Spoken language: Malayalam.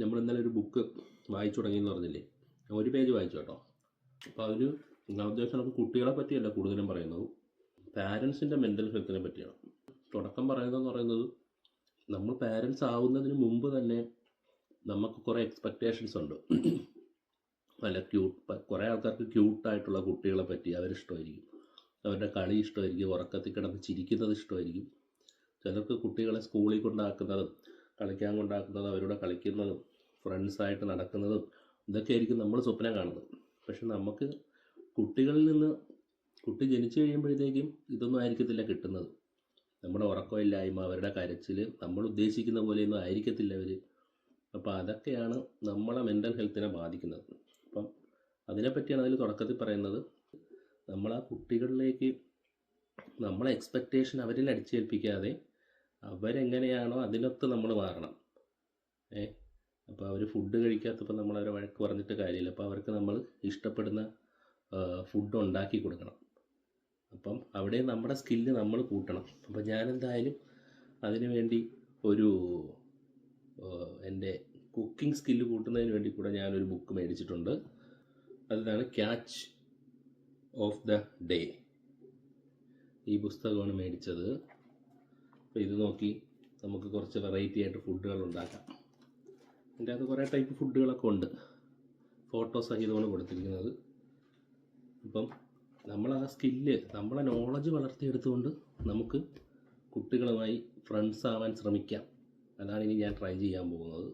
നമ്മൾ ഇന്നലെ ഒരു ബുക്ക് വായിച്ചു തുടങ്ങിയെന്ന് പറഞ്ഞില്ലേ, ഒരു പേജ് വായിച്ചു കേട്ടോ. അപ്പോൾ അതിൽ ഉദ്ദേശം നമുക്ക് കുട്ടികളെ പറ്റിയല്ല കൂടുതലും പറയുന്നത്, പാരൻസിൻ്റെ മെൻ്റൽ ഹെൽത്തിനെ പറ്റിയാണ്. തുടക്കം പറയുന്നത് നമ്മൾ പാരൻസ് ആവുന്നതിന് മുമ്പ് തന്നെ നമുക്ക് കുറേ എക്സ്പെക്റ്റേഷൻസ് ഉണ്ട്. നല്ല കുറേ ആൾക്കാർക്ക് ക്യൂട്ടായിട്ടുള്ള കുട്ടികളെ പറ്റി അവരിഷ്ടമായിരിക്കും, അവരുടെ കളി ഇഷ്ടമായിരിക്കും, ഉറക്കത്തിൽ കിടന്ന് ചിരിക്കുന്നത് ഇഷ്ടമായിരിക്കും. ചിലർക്ക് കുട്ടികളെ സ്കൂളിൽ കൊണ്ടാക്കുന്നതും കളിക്കാൻ കൊണ്ടാക്കുന്നതും അവരോട് കളിക്കുന്നതും ഫ്രണ്ട്സായിട്ട് നടക്കുന്നതും ഇതൊക്കെ ആയിരിക്കും നമ്മൾ സ്വപ്നം കാണുന്നത്. പക്ഷെ നമുക്ക് കുട്ടികളിൽ നിന്ന് കുട്ടി ജനിച്ചു കഴിയുമ്പോഴത്തേക്കും ഇതൊന്നും ആയിരിക്കത്തില്ല കിട്ടുന്നത്. നമ്മുടെ ഉറക്കമില്ലായ്മ, അവരുടെ കരച്ചിൽ, നമ്മൾ ഉദ്ദേശിക്കുന്ന പോലെയൊന്നും ആയിരിക്കത്തില്ല അവർ. അപ്പോൾ അതൊക്കെയാണ് നമ്മളെ മെൻ്റൽ ഹെൽത്തിനെ ബാധിക്കുന്നത്. അപ്പം അതിനെപ്പറ്റിയാണ് അതിൽ തുടക്കത്തിൽ പറയുന്നത്. നമ്മൾ ആ കുട്ടികളിലേക്ക് നമ്മളെ എക്സ്പെക്റ്റേഷൻ അവരിൽ അടിച്ചേൽപ്പിക്കാതെ അവരെങ്ങനെയാണോ അതിനൊത്ത് നമ്മൾ മാറണം. അപ്പോൾ അവർ ഫുഡ് കഴിക്കാത്തപ്പോൾ നമ്മളവരെ വഴക്ക് പറഞ്ഞിട്ട് കാര്യമില്ല. അപ്പോൾ അവർക്ക് നമ്മൾ ഇഷ്ടപ്പെടുന്ന ഫുഡ് ഉണ്ടാക്കി കൊടുക്കണം. അപ്പം അവിടെ നമ്മുടെ സ്കില്ല് നമ്മൾ കൂട്ടണം. അപ്പോൾ ഞാനെന്തായാലും അതിനു വേണ്ടി എൻ്റെ കുക്കിംഗ് സ്കില്ല് കൂട്ടുന്നതിന് വേണ്ടി കൂടെ ഞാനൊരു ബുക്ക് മേടിച്ചിട്ടുണ്ട്. അതാണ് ക്യാച്ച് ഓഫ് ദ ഡേ. ഈ പുസ്തകമാണ് മേടിച്ചത്. അപ്പോൾ ഇത് നോക്കി നമുക്ക് കുറച്ച് വെറൈറ്റി ആയിട്ട് ഫുഡുകൾ ഉണ്ടാക്കാം. അതിൻ്റെ അകത്ത് കുറേ ടൈപ്പ് ഫുഡുകളൊക്കെ ഉണ്ട്, ഫോട്ടോ സഹിതമാണ് കൊടുത്തിരിക്കുന്നത്. അപ്പം നമ്മൾ ആ സ്കില്ല്, നമ്മളെ നോളജ് വളർത്തിയെടുത്തുകൊണ്ട് നമുക്ക് കുട്ടികളുമായി ഫ്രണ്ട്സ് ആവാൻ ശ്രമിക്കാം. അതാണ് ഇനി ഞാൻ ട്രൈ ചെയ്യാൻ പോകുന്നത്.